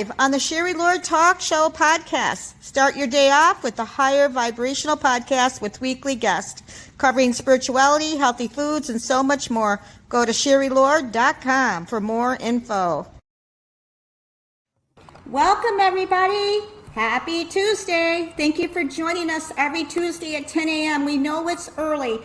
On the Sherry Lord Talk Show podcast. Start your day off with the Higher Vibrational Podcast with weekly guests covering spirituality, healthy foods, and so much more. Go to sherrylord.com for more info. Welcome, everybody. Happy Tuesday. Thank you for joining us every Tuesday at 10 a.m. We know it's early.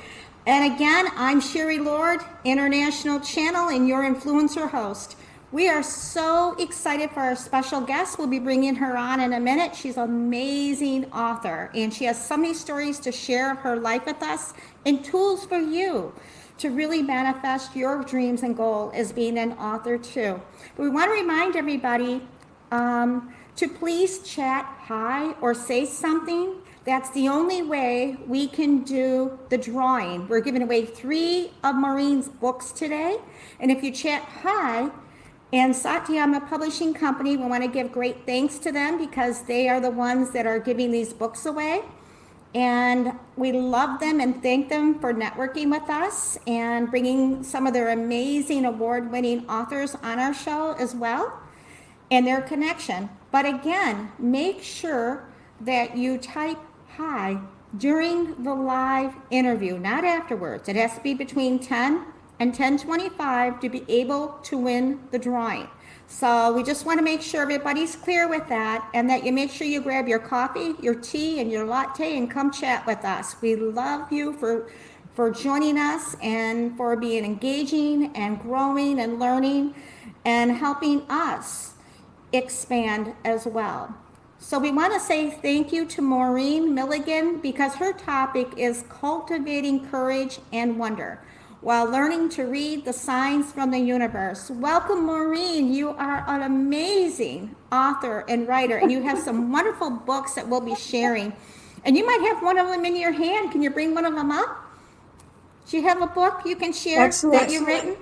And again, I'm Sherry Lord, International Channel, and your influencer host. We are so excited for our special guest. We'll be bringing her on in a minute. She's an amazing author, and she has so many stories to share of her life with us and tools for you to really manifest your dreams and goal as being an author too. But we want to remind everybody to please chat hi or say something. That's the only way we can do the drawing. We're giving away 3 of Maureen's books today. And if you chat hi, and Satyama Publishing Company, we want to give great thanks to them because they are the ones that are giving these books away. And we love them and thank them for networking with us and bringing some of their amazing award-winning authors on our show as well and their connection. But again, make sure that you type hi during the live interview, not afterwards. It has to be between 10 and 10:25 to be able to win the drawing. So we just want to make sure everybody's clear with that and that you make sure you grab your coffee, your tea, and your latte and come chat with us. We love you for joining us and for being engaging and growing and learning and helping us expand as well. So we want to say thank you to Maureen Milligan because her topic is cultivating courage and wonder while learning to read the signs from the universe. Welcome, Maureen. You are an amazing author and writer, and you have some wonderful books that we'll be sharing. And you might have one of them in your hand. Can you bring one of them up? Do you have a book you can share that you've written?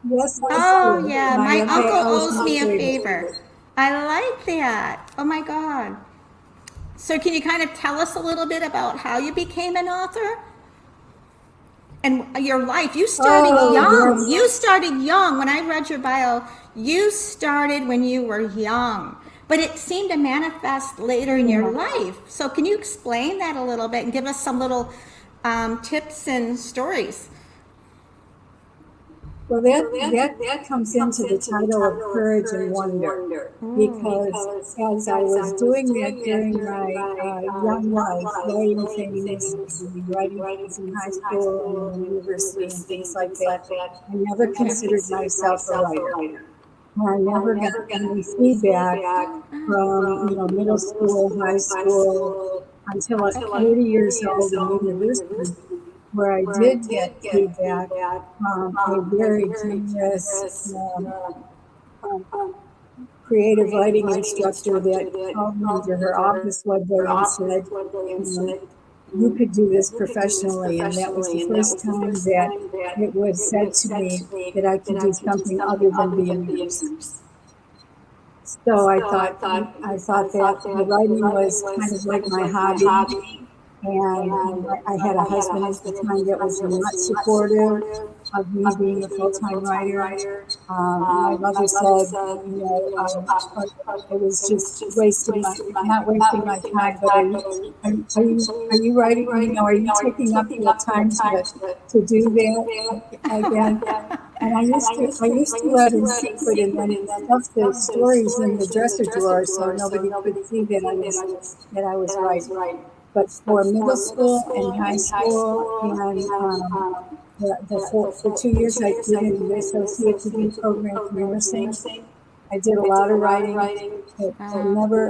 Yes. Oh, yeah. My uncle owes me a favor. I like that. Oh, my God. So can you kind of tell us a little bit about how you became an author? And your life, you started young. Yes. You started young. When I read your bio, you started when you were young. But it seemed to manifest later in your life. So can you explain that a little bit and give us some little tips and stories? Well, that comes into the title of Courage and Wonder, because as I was doing that during my young life, writing things in high school and university and things like that, I never considered myself a writer. I never got any feedback from middle school, high school, until I was 30 years old in university, where I did get feedback from a very generous creative writing instructor that called me to her office one day and said, you could do this professionally. And that was the first time that it was said to me that I could do something other than be a nurse. So I thought that the writing was kind of like my hobby. And I had a husband at the time that was not supportive of me being a full-time writer. My mother said, it was just not wasting my time, but are you writing? Are you taking up your time to do that again? And I used to write in secret and then stuff the stories in the dresser drawer so nobody could see that I was writing. But for middle school and high school and the 2 years I did in the associate degree program for nursing, I did a lot of writing. I never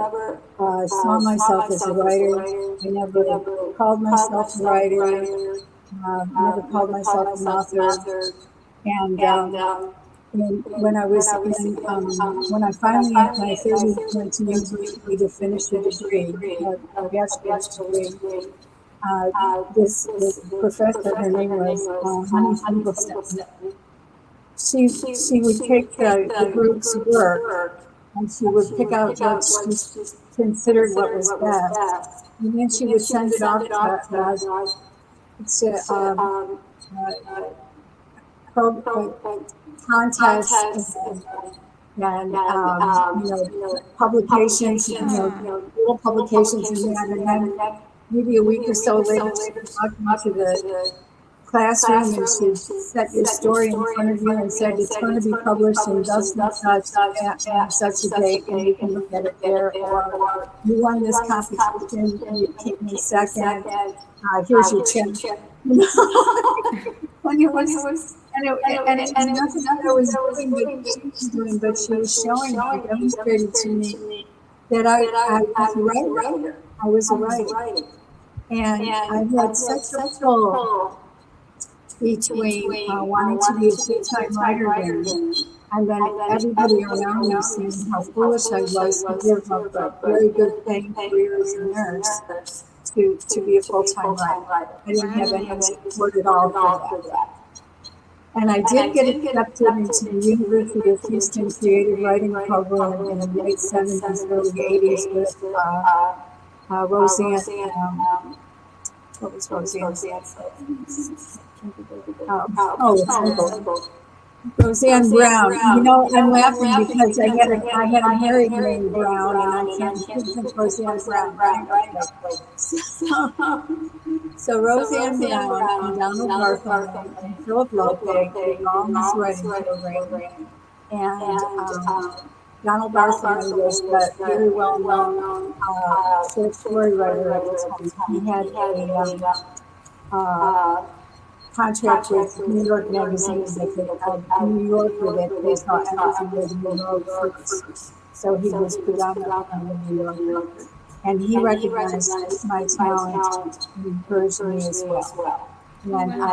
saw myself as a writer. I never called myself a writer. Never called myself an author. And when I finally at my 30s went to university to finish a degree, a bachelor's degree, this professor, her name was Honey Finkelstein, she would take the group's work and she would pick out what she considered what was best, and then she would send it off to contests and publications, little publications and that, and then maybe a week or so later, she'd walk into the classroom and she'd set your story in front of you and said it's going to be published in thus and such and such a date, and you can look at it there, or you won this competition and you came in second. Here's your check. When it was, and it was nothing that I was doing, but she was doing, but she was showing me, demonstrating to me that I was a writer. I was a writer, and I had such a pull between wanting to be a full-time writer and then everybody around me seeing how foolish I was to give up a very good paying career as a nurse to be a full-time writer. I didn't have any support at all for that. And I did get accepted into the University of Houston Creative Writing Program in the late 70s, early 80s with Roseanne. What was Roseanne's name? Roseanne Brown. I'm laughing because I had a married named Brown, and I can't think of Roseanne Brown, right? So Roseanne Brown and Donald Bartholomew and Philip Lope were all in this writing program, and Donald Bartholomew was a very well-known short story writer at the time. He had a contract with New York Magazine that New Yorker that they saw everything with New York first. So he was predominantly a New Yorker. And he recognized my talent and encouraged me as well. And I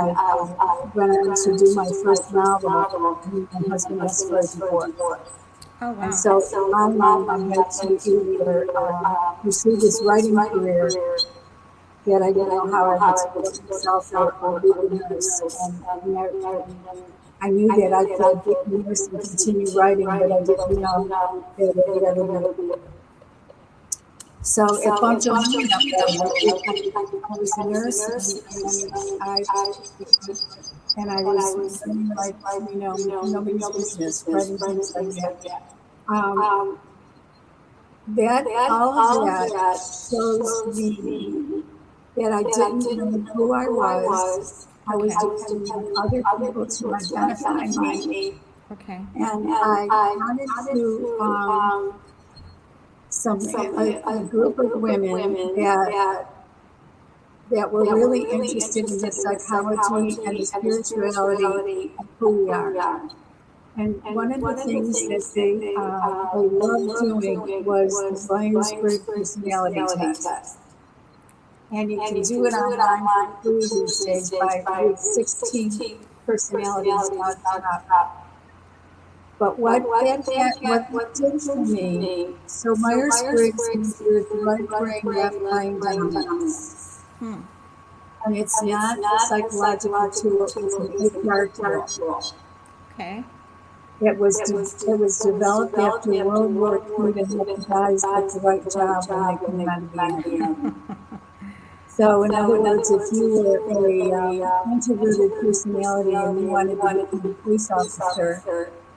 went on to do my first novel, and my husband asked for a divorce. Oh, wow. And so in my mind, I had to either pursue this writing career that I didn't know how I would support myself or be a nurse. And I knew that I could be a nurse and continue writing, but I didn't know that it would ever be. So it bumped around I was a nurse, and I was running like, nobody's business, writing things like that. All of that shows me that I didn't know who I was. I was depending on other people to identify me. Okay. And I wanted to a group of women that were really interested in the psychology and the spirituality of who we are. And one of the things that they loved doing was the Myers-Briggs personality test. And you can do it online for free these days by 16 personalities on top. But what did for me, so Myers-Briggs measures right brain, left brain dominance. And it's not a psychological tool, it's an HR tool. Okay. It was developed after World War II to help the guys get the right job when they came out of the army. So in other words, if you were a introverted personality and you wanted to become a police officer,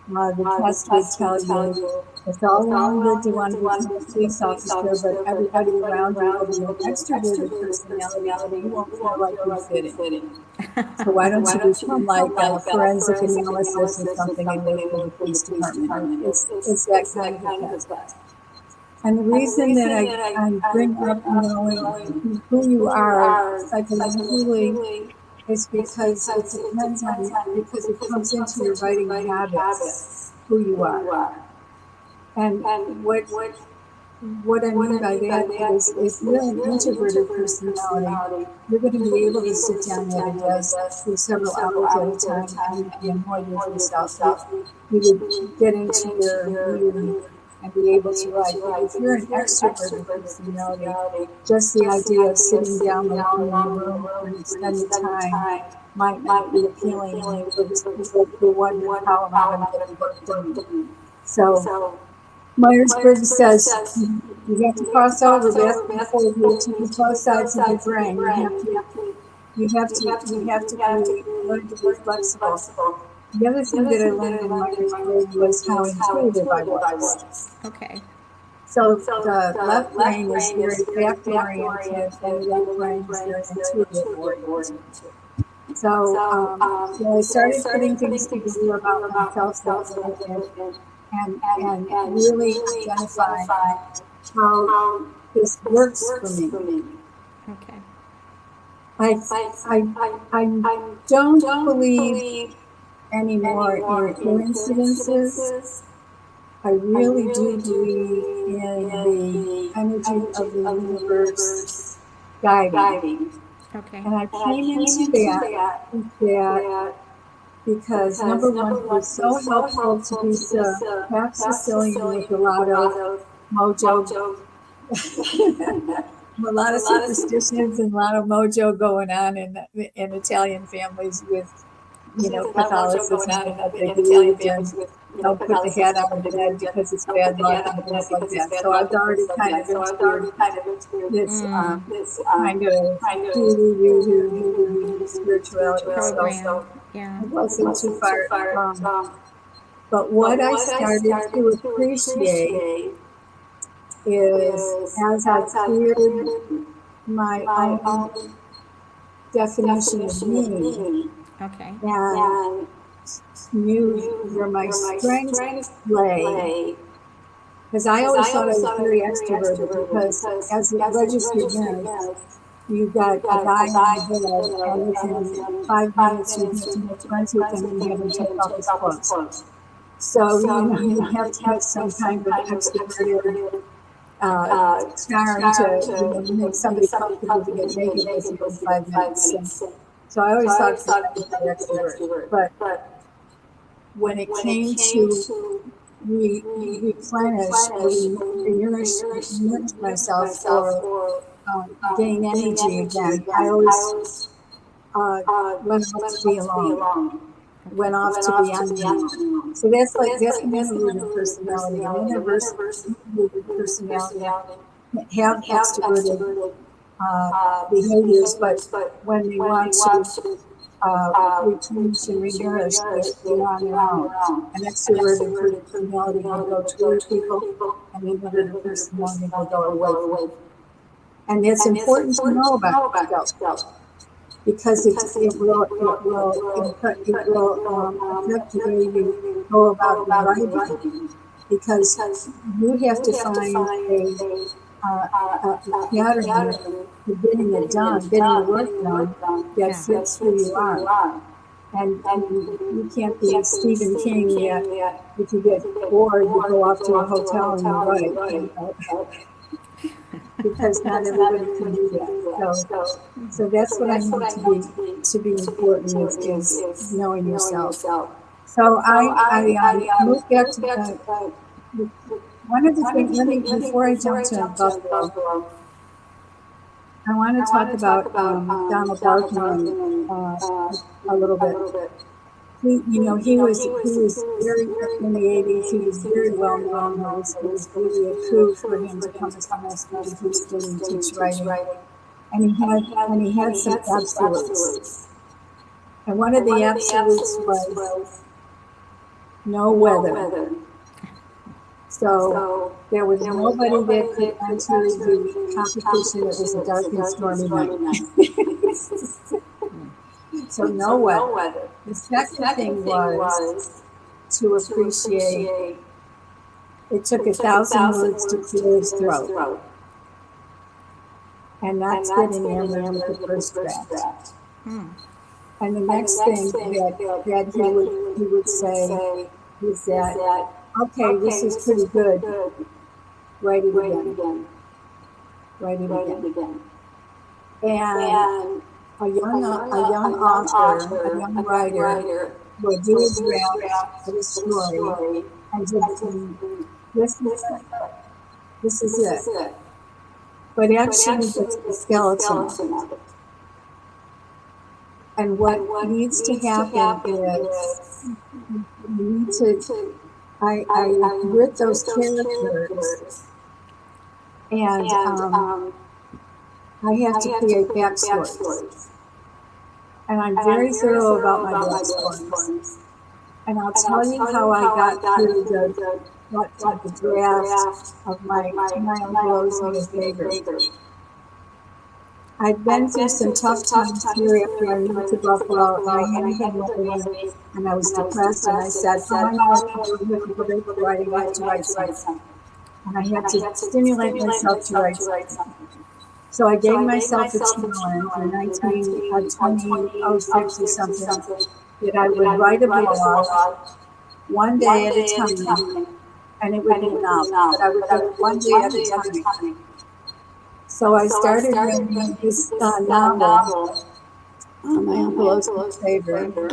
the test would tell you it's all well and good to want to become a police officer, but everybody around you will be an extroverted personality, and you won't feel like you're fitting. So why don't you become like a forensic analysis or something and work for the police department? It's that kind of a test. And the reason that I bring up knowing who you are psychologically is because it depends on, because it comes into your writing habits, who you are. And what I mean by that is if you're an introverted personality, you're going to be able to sit down at a desk for several hours at a time and annoy with yourself. You would get into your mood and be able to write. But if you're an extroverted personality, just the idea of sitting down alone in a room for an extended time might not be appealing, and you'll wonder how am I going to get the book done. So Myers-Briggs says you have to cross over back and forth to both sides of your brain. You have to learn to be flexible. The other thing that I learned in Myers-Briggs was how intuitive I was. Okay. So the left brain is very fact-oriented, and the right brain is very intuitive-oriented. So I started putting things together about myself that way, and really identifying how this works for me. Okay. I don't believe anymore in coincidences. I really do believe in the energy of the universe guiding. Okay. And I came into that because number one, it was so helpful to be half Sicilian with a lot of mojo, a lot of superstitions and a lot of mojo going on in Italian families with, Catholicism and what they believed, and don't put the hat on the head because it's bad luck and things like that. So I was already kind of into this kind of spirituality. Program. Yeah. It wasn't too far. But what I started to appreciate is, as I cleared my own definition of me Okay. and knew where my strengths lay, because I always thought I was very extroverted, because as a registered nurse, you've got a guy on the bed, and within 5 minutes you have to make friends with him and have him take off his clothes. So, you have to have some kind of extroverted charm to, make somebody comfortable to get naked with you in 5 minutes. So I always thought that I was very extrovert. But when it came to replenish or re-nourish myself, or gain energy again, I always went off to be alone, went off to be on my own. So that's an introverted personality. An introverted personality have extroverted behaviors, but when they want to replenish and re-nourish, they're on their own. An extroverted personality will go toward people, and an introverted personality will go away from people. And it's important to know about yourself, because it will affect the way you go about your writing, because you have to find a pattern for getting it done, getting the work done that fits who you are. And you can't be Stephen King yet. If you get bored, you go off to a hotel and you write. Because not everybody can do that. So that's what I need to be important, is knowing yourself. So I moved back to one of the things. Before I jump to Buffalo, I want to talk about Donald Barkman a little bit. He was very, in the 80s, he was very well known. It was really a coup for him to come as high school to Houston and teach writing. And he had some absolutes. And one of the absolutes was no weather. So there was nobody that could enter the competition that was a dark and stormy night. So no weather. The second thing was to appreciate. It took 1,000 words to clear his throat, and that's getting enamored with the first draft. And the next thing that he would say is that, okay, this is pretty good. Write it again. Write it again. And a young author, a young writer, will do a draft of a story and just this is it. But actually, it's the skeleton of it. And what needs to happen is you need to. I with those characters, and I have to create backstories. And I'm very thorough about my backstories. And I'll tell you how I got through the draft of my Tomorrow blows me a favor. I've been through some tough times here after I moved to Buffalo, and I hadn't been writing, and I was depressed, and I said, oh, I know I have to go back to writing, I have to write something. And I had to stimulate myself to write something. So I gave myself a challenge in 2006 or something, that I would write a blog one day at a time, and it would be enough, but I would do it one day at a time. So I started writing this novel, My Uncle Oscar's Favor.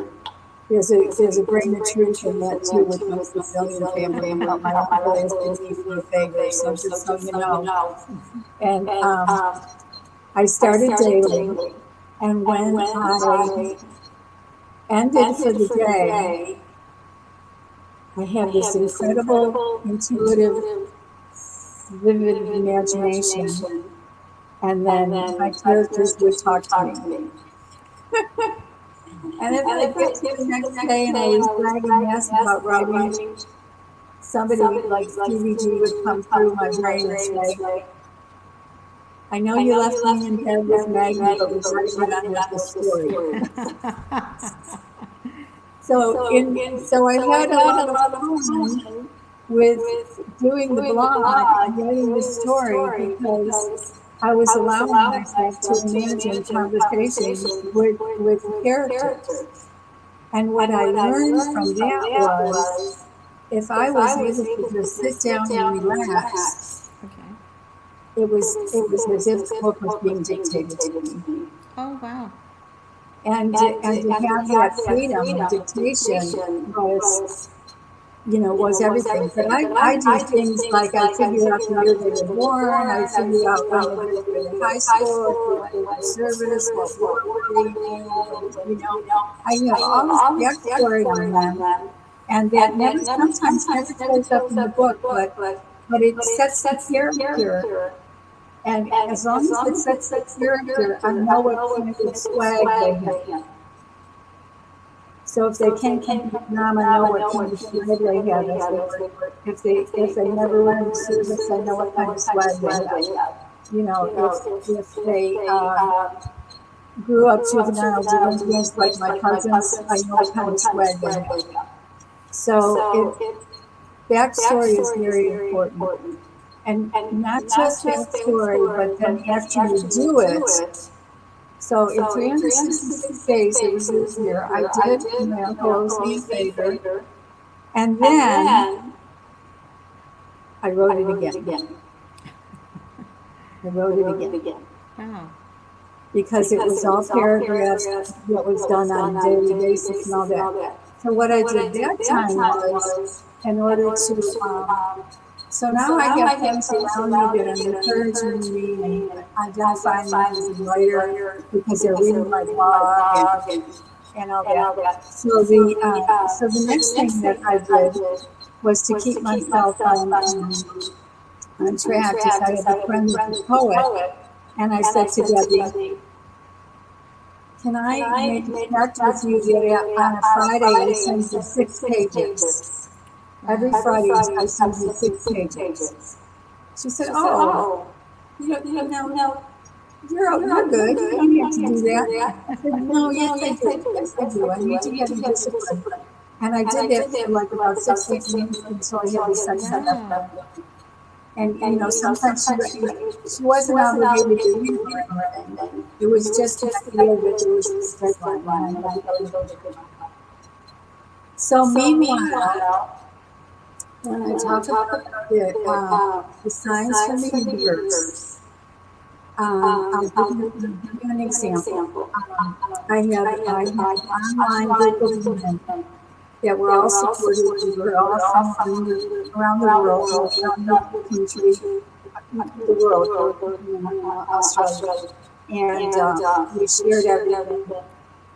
There's a grain of truth in that too with my Sicilian family about my uncle asking me for a favor, so just so you know. And I started daily, and when I ended for the day, I had this incredible, intuitive, vivid imagination, and then my characters would talk to me. And if I get to the next day and I was bragging ass about writing, somebody like Stevie G would come through my brain and say, I know you left me in bed with Maggie, but we got to get on with the story. So I had a lot of fun with doing the blog and writing the story because I was allowing myself to imagine conversations with characters. And what I learned from that was, if I was able to just sit down and relax, it was as if the book was being dictated to me. Oh, wow. And to have that freedom of dictation was everything. But I do things like I figure out the year they were born, I figure out when they graduated high school, if they went into service, what war were they in, I have all this backstory on them. And that sometimes never shows up in the book, but it sets the character. And as long as it sets the character, I know what kind of swag they have. So if they came from Vietnam, I know what kind of swag they have. If they never went into service, I know what kind of swag they have. If they grew up juvenile delinquents like my cousins, I know what kind of swag they have. So backstory is very important. And not just backstory, but then after you do it. So in 366 days, it was this year, I did My Uncle Owes Me a Favor, and then I wrote it again. I wrote it again. Wow. Because it was all paragraphs, what was done on a daily basis and all that. So what I did that time was, in order to, so now I have friends around me that are encouraging me and identifying me as a writer because they're reading my blog and all that. So the next thing that I did was to keep myself on track. Is I had a friend who's a poet, and I said to Debbie, can I make a pact with you that on a Friday I send you 6 pages? Every Friday I send you 6 pages. She said, oh, you're good. You don't have to do that. I said, no, yes I do. Yes I do. I need to have a discipline. And I did that for like about 6 weeks until I had the second left. And sometimes she wasn't obligated to read or anything. It was just the idea that there was this deadline. So meanwhile, when I talk about the signs from the universe, I'll give you an example. I have an online group of women that were all supported. We were all from around the world, around the country, the world, Australia. And we shared everything.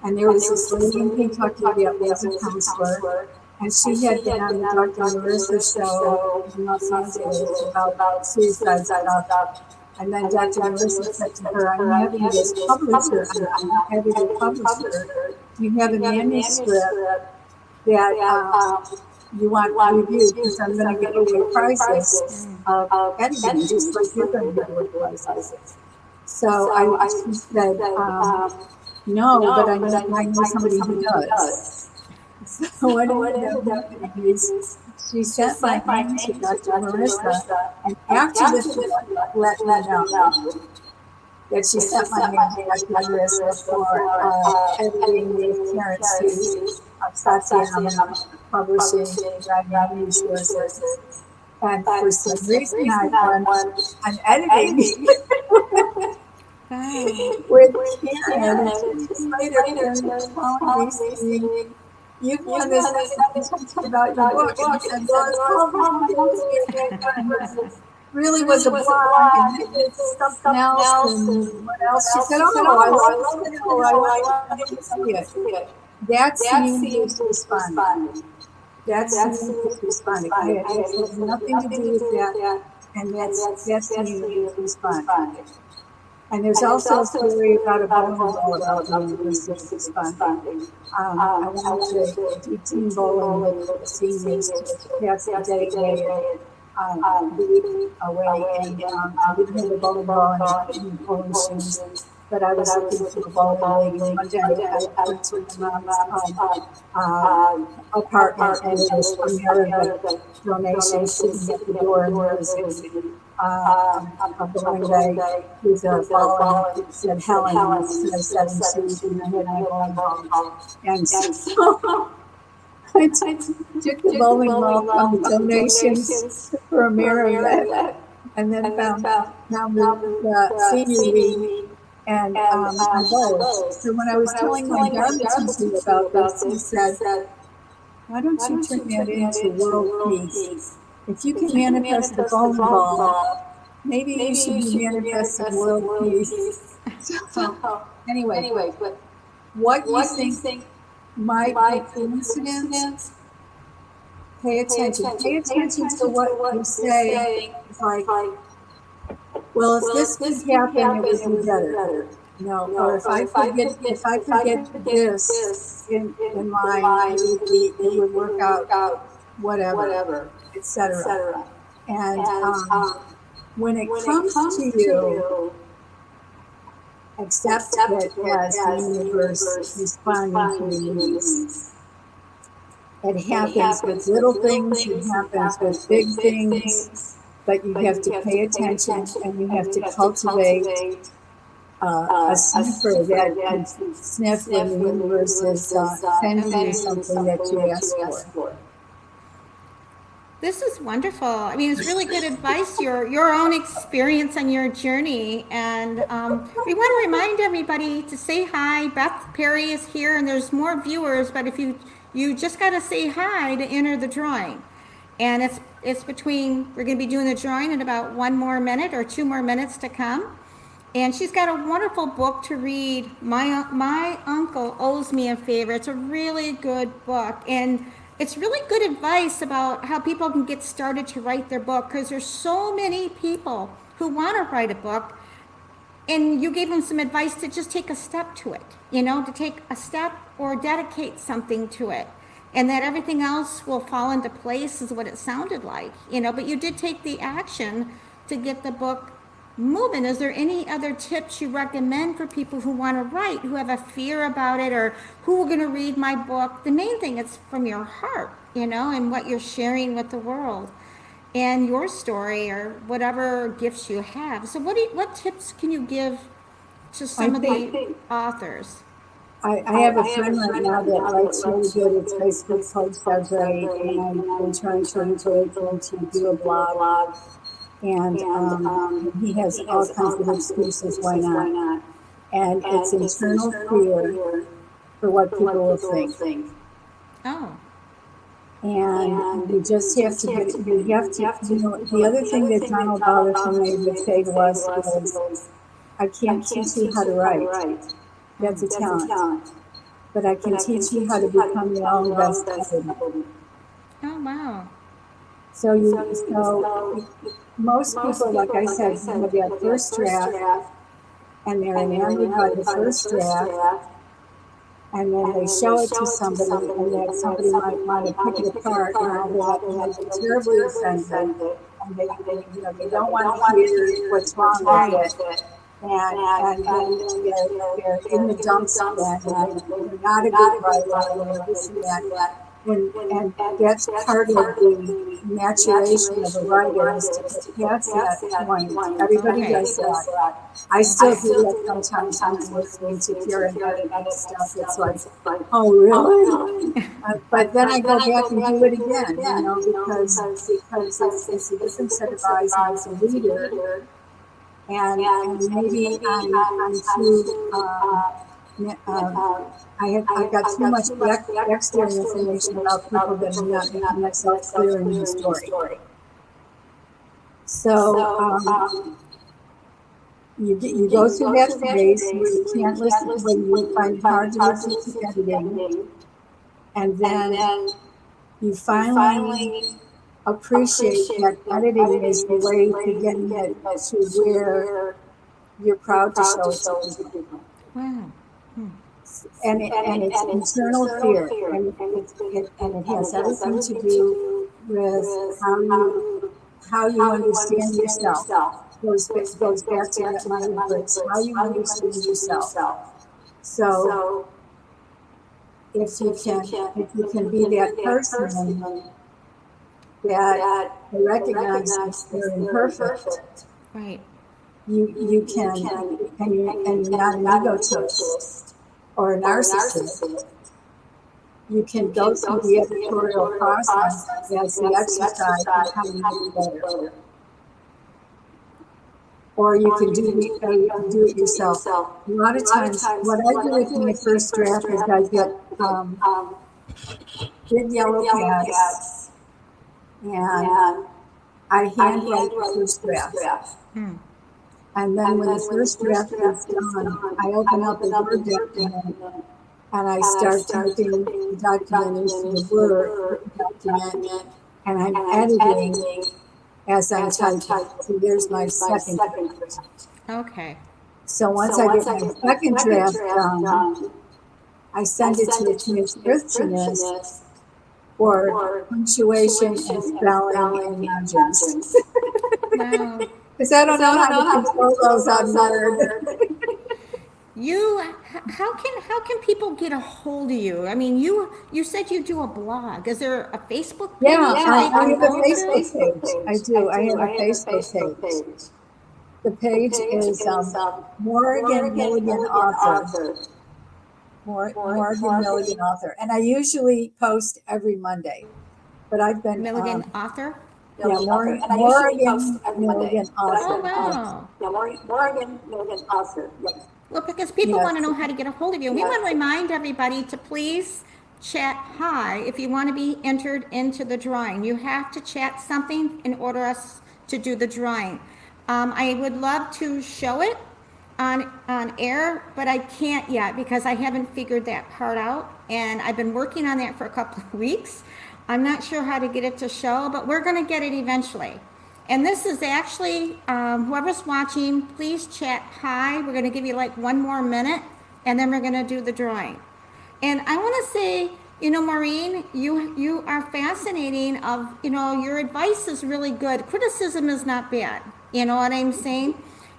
And there was this lady in Kentucky that was a counselor, and she had been on the Dr. Marissa show in Los Angeles about suicide stuff. And then Dr. Marissa said to her, I'm having this publisher, I'm having a publisher. Do you have a manuscript that you want reviews, because I'm going to give away prizes of editing, just like you're going to give away prizes. So she said, no, but I know somebody who does. So what ended up happening is she sent my name to Dr. Marissa, and after the fact let me know that she sent my name to Dr. Marissa for editing the appearances of Satyam Publishing Writing Resources. And for some reason I won an editing with Karen, and 2 weeks later Karen was calling me saying, "You've won this editing about your book." And I said, "Well, it's called My House Being," and really was a blog, and then it's something else, and what else? She said, "Oh, I love it. I want to see it." That's the universe responding. That's the universe responding. I had absolutely nothing to do with that, and that's the universe responding. And there's also a story about a bowling ball about the universe responding. I wanted to do team bowling with the seniors to pass the day away be away, and I didn't have a bowling ball and I didn't have bowling shoes, but I was looking for a bowling league, and one day I went to my mom's apartment, and there was a mirror of donations sitting at the door, and there was a bowling bag with a ball, and it said Helen, and it said 7 shoes, and I had my bowling ball, and so I took the bowling ball from the donations for a mirror, and then found the senior league, and I bowled. So when I was telling my Dharma teacher about this, he said, "Why don't you turn that into world peace? If you can manifest a bowling ball, maybe you should be manifesting world peace." So anyway, what you think might be coincidence? Pay attention. Pay attention to what you say. It's like, well, if this could happen, it would be better. Or if I could get this in line, it would work out, whatever, etc. And when it comes to you, accept it as the universe responding to your needs. It happens with little things, it happens with big things, but you have to pay attention, and you have to cultivate a sniffer that can sniff when the universe is sending you something that you asked for. This is wonderful. I mean, it's really good advice, your own experience and your journey. And we want to remind everybody to say hi. Beth Perry is here, and there's more viewers, but if you just got to say hi to enter the drawing. And it's between, we're going to be doing the drawing in about 1 more minute or 2 more minutes to come. And she's got a wonderful book to read. My uncle owes me a favor. It's a really good book, and it's really good advice about how people can get started to write their book, because there's so many people who want to write a book, and you gave them some advice to just take a step to it, to take a step or dedicate something to it, and that everything else will fall into place is what it sounded like, but you did take the action to get the book moving. Is there any other tips you recommend for people who want to write, who have a fear about it, or who are going to read my book? The main thing is from your heart, and what you're sharing with the world, and your story, or whatever gifts you have. So what tips can you give to some of the authors? I have a friend right now that writes really good. It's Facebook posts are great, and I've been trying to encourage him to do a blog. And he has all kinds of excuses why not. And it's internal fear for what people will think. Oh. And you just have to the other thing that Donald Botherton made with Faye was, I can't teach you how to write. That's a talent. But I can teach you how to become your own best editor. Oh, wow. So most people, like I said, have that first draft, and they're enamored by the first draft, and then they show it to somebody, and that somebody might want to pick it apart and all that, and they get terribly offended, and they don't want to hear what's wrong with it, and then they're in the dumps again, and they're not a good writer, and they're this and that. And that's part of the maturation of a writer, is to get past that point. Everybody does that. I still do that sometimes when I'm listening to Karen and stuff. It's like, oh, really? But then I go back and do it again, because it's a different set of eyes as a reader. And maybe I'm too, I've got too much backstory information about people that I'm not making myself clear in the story. So you go through that phase where you can't listen, when you find it hard to listen to editing, and then you finally appreciate that editing is the way to getting it to where you're proud to show it to people. Wow. And it's internal fear, and it has everything to do with how you understand yourself. Goes back to that line of words, how you understand yourself. So if you can be that person that recognizes they're imperfect, Right. you can, and you're not an egotist or a narcissist. You can go through the editorial process as the exercise of how you get better. Or you can do it yourself. A lot of times, what I do with my first draft is I get big yellow pads, and I handwrite the first draft. And then when the first draft is done, I open up a Word document and I start typing the document into the Word document, and I'm editing as I'm typing. So there's my second draft. Okay. So once I get my second draft done, I send it to a transcriptionist for punctuation and spelling and margins. Wow. Because I don't know how to control those on Word. How can people get a hold of you? I mean, you said you do a blog. Is there a Facebook page? Yeah, I that they have can a go to? Facebook page. I do. I have a Facebook page. The page is Morgan Milligan Author. Morgan Milligan Author. And I usually post every Monday. But I've been Milligan author? Morgan Milligan Author. Oh, wow. Morgan Milligan Author. Yes. Well, because people want to know how to get a hold of you. We want to remind everybody to please chat hi if you want to be entered into the drawing. You have to chat something in order us to do the drawing. I would love to show it on air, but I can't yet because I haven't figured that part out, and I've been working on that for a couple of weeks. I'm not sure how to get it to show, but we're going to get it eventually. And this is actually, whoever's watching, please chat hi. We're going to give you like one more minute, and then we're going to do the drawing. And I want to say, Maureen, you are fascinating your advice is really good. Criticism is not bad. You know what I'm saying?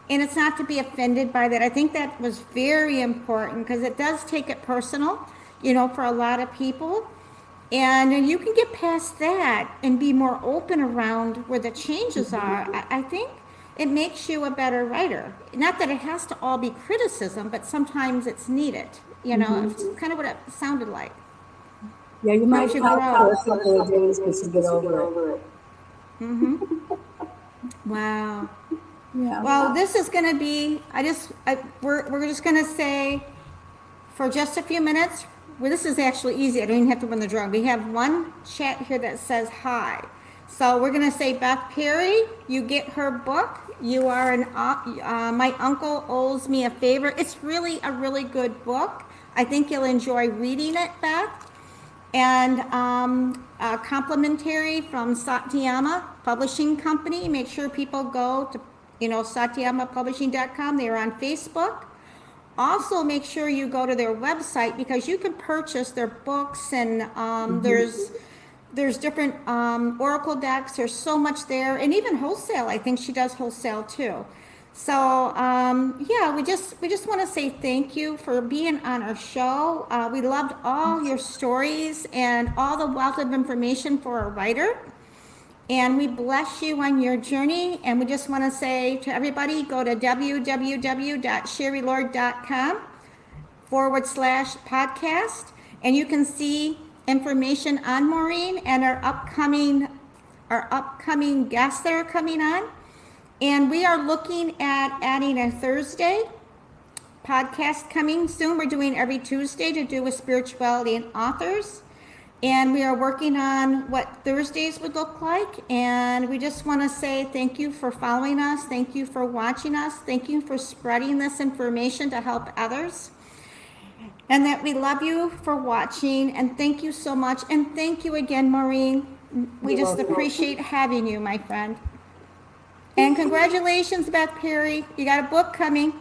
And it's not to be offended by that. I think that was very important because it does take it personal, for a lot of people. And you can get past that and be more open around where the changes are. I think it makes you a better writer. Not that it has to all be criticism, but sometimes it's needed. It's kind of what it sounded like. Yeah, you might have for a couple of days to get over it. Wow. Yeah. Well, this is going to be, we're just going to say for just a few minutes, this is actually easy. I don't even have to run the drawing. We have one chat here that says hi. So we're going to say, Beth Perry, you get her book. You are my uncle owes me a favor. It's really a really good book. I think you'll enjoy reading it, Beth. And complimentary from Satyama Publishing Company. Make sure people go to, satyamapublishing.com. They are on Facebook. also make sure you go to their website, because you can purchase their books, and there's different oracle decks. There's so much there, and even wholesale. I think she does wholesale too. So yeah, we just want to say thank you for being on our show. We loved all your stories and all the wealth of information for a writer. And we bless you on your journey. And we just want to say to everybody, go to www.sherrylord.com/podcast, and you can see information on Maureen and our upcoming guests that are coming on. And we are looking at adding a Thursday podcast coming soon. We're doing every Tuesday to do with spirituality and authors. And we are working on what Thursdays would look like. And we just want to say thank you for following us. Thank you for watching us. Thank you for spreading this information to help others. And that we love you for watching. And thank you so much. And thank you again, Maureen. We just appreciate having you, my friend. And congratulations, Beth Perry. You got a book coming.